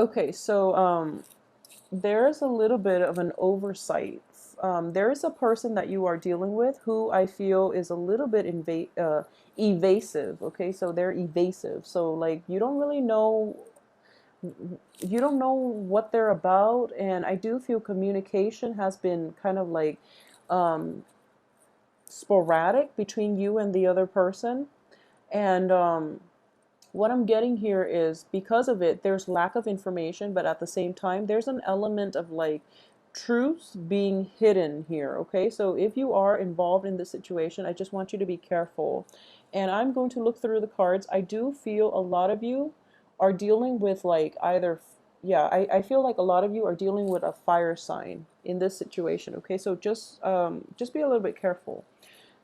Okay, so there's a little bit of an oversight. There is a person that you are dealing with who I feel is a little bit evasive. Okay, so they're evasive. So like you don't know what they're about, and I do feel communication has been kind of like um, sporadic between you and the other person, and what I'm getting here is because of it, there's lack of information, but at the same time, there's an element of like truths being hidden here. Okay, so if you are involved in this situation, I just want you to be careful. And I'm going to look through the cards. I do feel a lot of you are dealing with like either, yeah, I feel like a lot of you are dealing with a fire sign in this situation. Okay, so just be a little bit careful.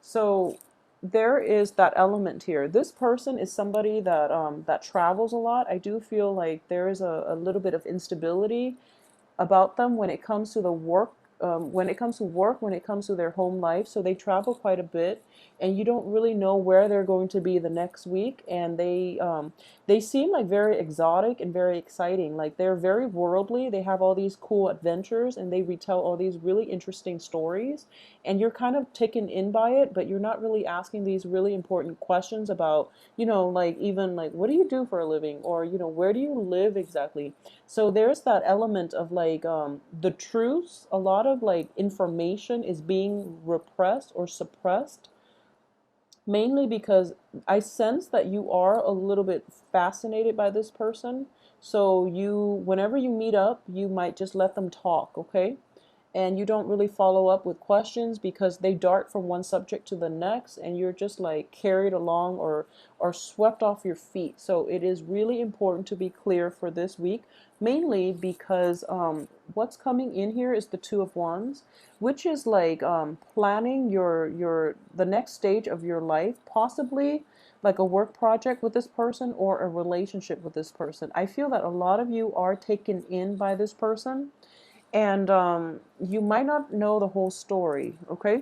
So there is that element here. This person is somebody that that travels a lot. I do feel like there is a little bit of instability about them when it comes to the work, when it comes to their home life. So they travel quite a bit, and you don't really know where they're going to be the next week. And they seem like very exotic and very exciting. Like they're very worldly. They have all these cool adventures, and they retell all these really interesting stories. And you're kind of taken in by it, but you're not really asking these really important questions about, like even like what do you do for a living, or where do you live exactly. So there's that element of like the truths. A lot of like information is being repressed or suppressed, mainly because I sense that you are a little bit fascinated by this person. So whenever you meet up, you might just let them talk, okay? And you don't really follow up with questions because they dart from one subject to the next, and you're just like carried along or swept off your feet. So it is really important to be clear for this week, mainly because what's coming in here is the Two of Wands, which is like planning your the next stage of your life, possibly like a work project with this person or a relationship with this person. I feel that a lot of you are taken in by this person, and you might not know the whole story, okay?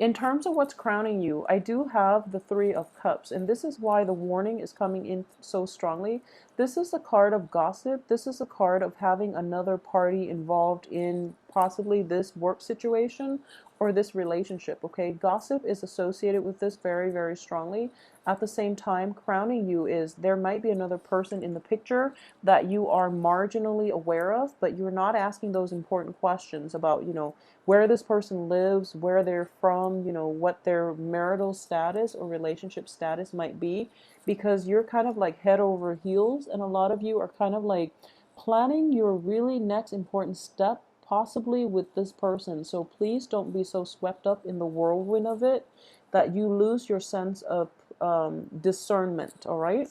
In terms of what's crowning you, I do have the Three of Cups, and this is why the warning is coming in so strongly. This is a card of gossip. This is a card of having another party involved in possibly this work situation or this relationship, okay? Gossip is associated with this very, very strongly. At the same time, crowning you is there might be another person in the picture that you are marginally aware of, but you're not asking those important questions about, where this person lives, where they're from, what their marital status or relationship status might be, because you're kind of like head over heels, and a lot of you are kind of like planning your really next important step, possibly with this person. So please don't be so swept up in the whirlwind of it that you lose your sense of discernment, all right?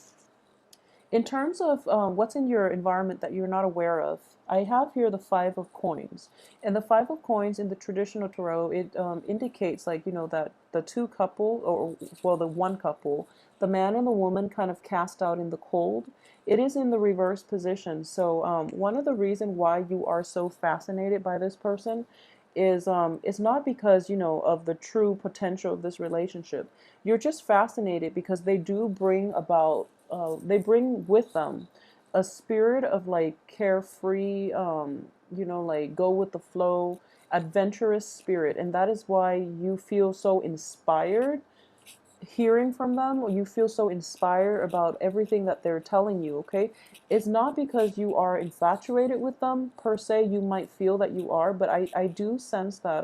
In terms of what's in your environment that you're not aware of, I have here the Five of Coins. And the Five of Coins in the traditional tarot, it indicates like, that the two couple, or well, the one couple, the man and the woman kind of cast out in the cold. It is in the reverse position. So one of the reasons why you are so fascinated by this person is it's not because, of the true potential of this relationship. You're just fascinated because they do bring about they bring with them a spirit of like carefree, like go with the flow, adventurous spirit. And that is why you feel so inspired hearing from them. You feel so inspired about everything that they're telling you, okay? It's not because you are infatuated with them per se. You might feel that you are, but I do sense that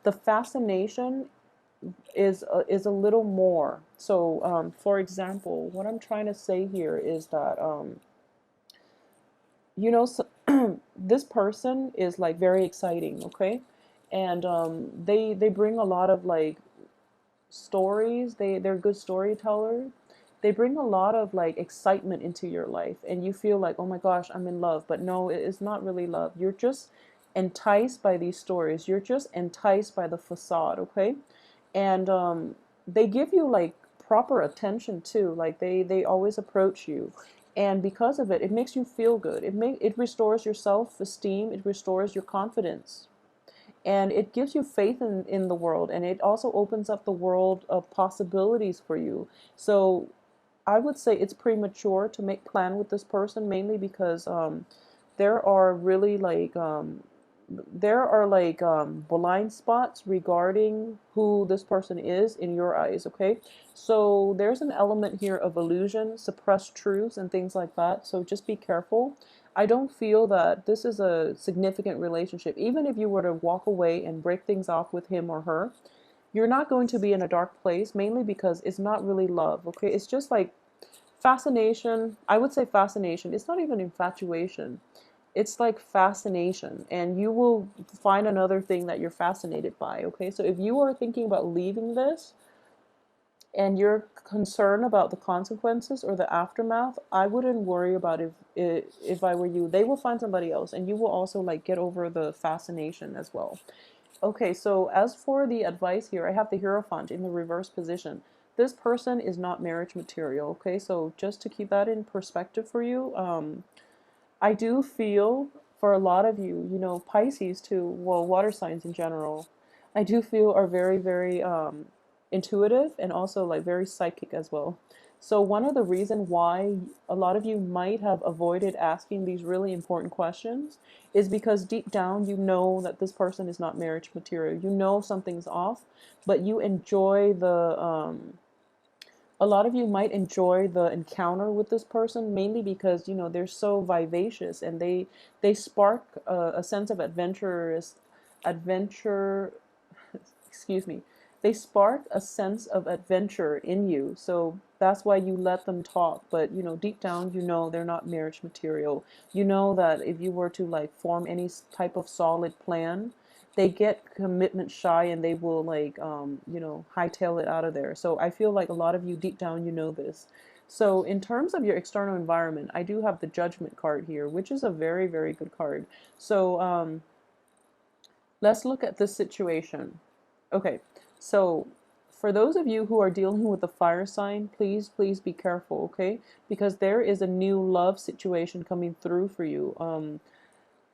the fascination is a little more. So, for example, what I'm trying to say here is that so, this person is like very exciting, okay, and they bring a lot of like stories. They're good storytellers. They bring a lot of like excitement into your life, and you feel like, oh my gosh, I'm in love. But no, it's not really love. You're just enticed by these stories. You're just enticed by the facade, okay? And they give you like proper attention too. Like they always approach you, and because of it, it makes you feel good. It restores your self-esteem. It restores your confidence, and it gives you faith in the world, and it also opens up the world of possibilities for you. So I would say it's premature to make plan with this person, mainly because there are really blind spots regarding who this person is in your eyes. Okay, so there's an element here of illusion, suppressed truths, and things like that. So just be careful. I don't feel that this is a significant relationship. Even if you were to walk away and break things off with him or her, you're not going to be in a dark place, mainly because it's not really love. Okay, it's just like fascination. I would say fascination. It's not even infatuation. It's like fascination, and you will find another thing that you're fascinated by. Okay, so if you are thinking about leaving this and you're concerned about the consequences or the aftermath, I wouldn't worry about if I were you. They will find somebody else, and you will also like get over the fascination as well. Okay, so as for the advice here, I have the Hierophant in the reverse position. This person is not marriage material, okay? So just to keep that in perspective for you, I do feel for a lot of you, you know, Pisces too, well, water signs in general, I do feel are very, very intuitive and also like very psychic as well. So one of the reasons why a lot of you might have avoided asking these really important questions is because deep down you know that this person is not marriage material. You know something's off, but you enjoy the a lot of you might enjoy the encounter with this person, mainly because you know they're so vivacious, and they spark a sense of adventure excuse me, they spark a sense of adventure in you. So that's why you let them talk. But you know, deep down, you know they're not marriage material. You know that if you were to like form any type of solid plan, they get commitment shy and they will like you know, hightail it out of there. So I feel like a lot of you deep down, you know this. So in terms of your external environment, I do have the Judgment card here, which is a very, very good card. So let's look at this situation. Okay, so for those of you who are dealing with the fire sign, please, please be careful, okay? Because there is a new love situation coming through for you.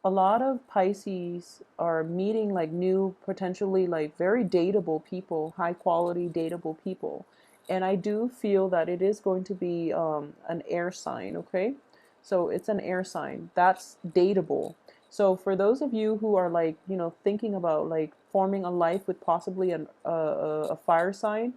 A lot of Pisces are meeting like new, potentially like very dateable people, high quality dateable people. And I do feel that it is going to be an air sign, okay? So it's an air sign that's dateable. So for those of you who are like, you know, thinking about like forming a life with possibly a fire sign,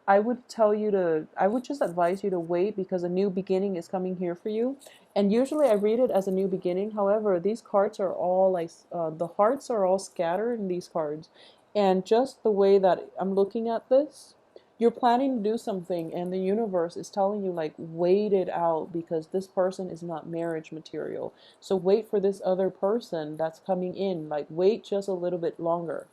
I would just advise you to wait because a new beginning is coming here for you. And usually I read it as a new beginning. However, these cards are all like, the hearts are all scattered in these cards. And just the way that I'm looking at this, you're planning to do something and the universe is telling you like, wait it out because this person is not marriage material. So wait for this other person that's coming in, like wait just a little bit longer.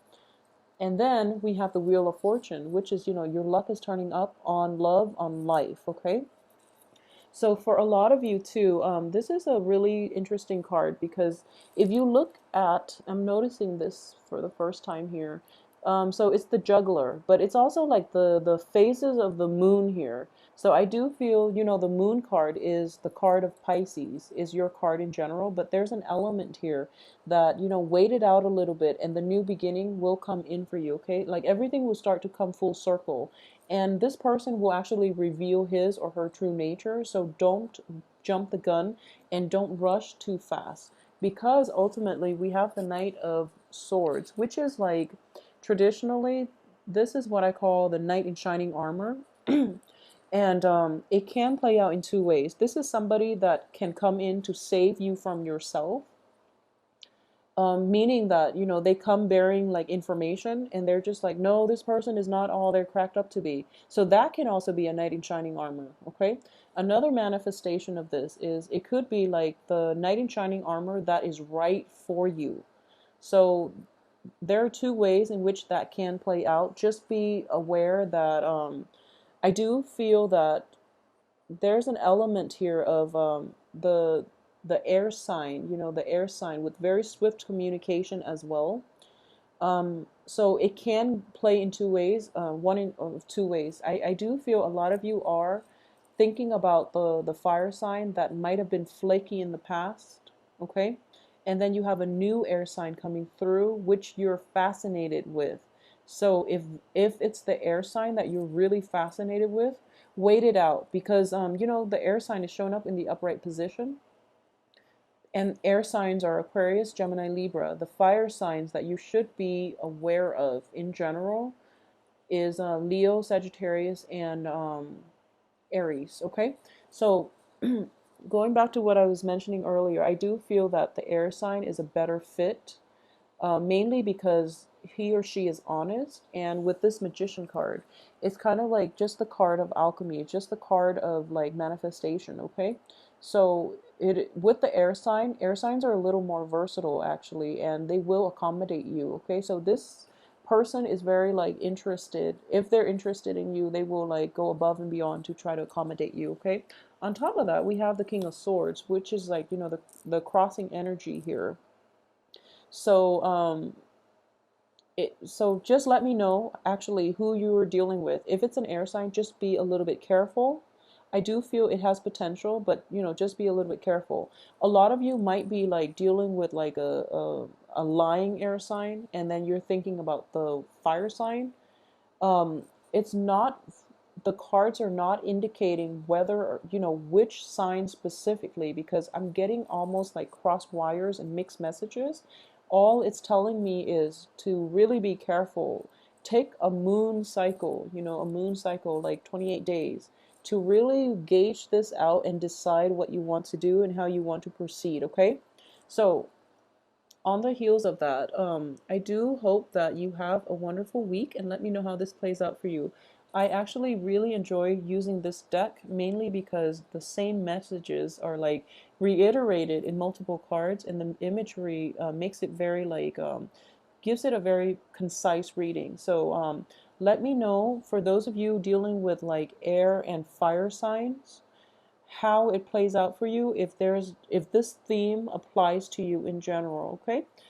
And then we have the Wheel of Fortune, which is, you know, your luck is turning up on love, on life, okay? So for a lot of you too, this is a really interesting card because if you look at, I'm noticing this for the first time here. So it's the Juggler, but it's also like the phases of the moon here. So I do feel, you know, the moon card is the card of Pisces, is your card in general, but there's an element here that, you know, wait it out a little bit and the new beginning will come in for you, okay? Like everything will start to come full circle. And this person will actually reveal his or her true nature. So don't jump the gun and don't rush too fast. Because ultimately we have the Knight of Swords, which is like traditionally, this is what I call the knight in shining armor. And it can play out in two ways. This is somebody that can come in to save you from yourself, meaning that, you know, they come bearing like information and they're just like, no, this person is not all they're cracked up to be. So that can also be a knight in shining armor. Okay, another manifestation of this is it could be like the knight in shining armor that is right for you. So there are two ways in which that can play out. Just be aware that I do feel that there's an element here of the air sign, you know, the air sign with very swift communication as well. So it can play in two ways, of two ways. I do feel a lot of you are thinking about the fire sign that might have been flaky in the past, okay? And then you have a new air sign coming through, which you're fascinated with. So if it's the air sign that you're really fascinated with, Wait it out because you know, the air sign is showing up in the upright position. And air signs are Aquarius, Gemini, Libra. The fire signs that you should be aware of in general is Leo, Sagittarius, and Aries. Okay, so going back to what I was mentioning earlier, I do feel that the air sign is a better fit, mainly because he or she is honest. And with this magician card, it's kind of like just the card of alchemy. It's just the card of like manifestation. Okay, so it with the air signs are a little more versatile actually, and they will accommodate you. Okay, so this person is very like interested. If they're interested in you, they will like go above and beyond to try to accommodate you. Okay, on top of that, we have the King of Swords, which is like, you know, the crossing energy here. So so just let me know actually who you are dealing with. If it's an air sign, just be a little bit careful. I do feel it has potential, but you know, just be a little bit careful. A lot of you might be like dealing with like a lying air sign, and then you're thinking about the fire sign. It's not, the cards are not indicating whether, you know, which sign specifically, because I'm getting almost like cross wires and mixed messages. All it's telling me is to really be careful. Take a moon cycle, you know, a moon cycle like 28 days to really gauge this out and decide what you want to do and how you want to proceed. Okay, so on the heels of that, I do hope that you have a wonderful week, and let me know how this plays out for you. I actually really enjoy using this deck mainly because the same messages are like reiterated in multiple cards, and the imagery makes it very like gives it a very concise reading. So let me know for those of you dealing with like air and fire signs how it plays out for you, if this theme applies to you in general. Okay,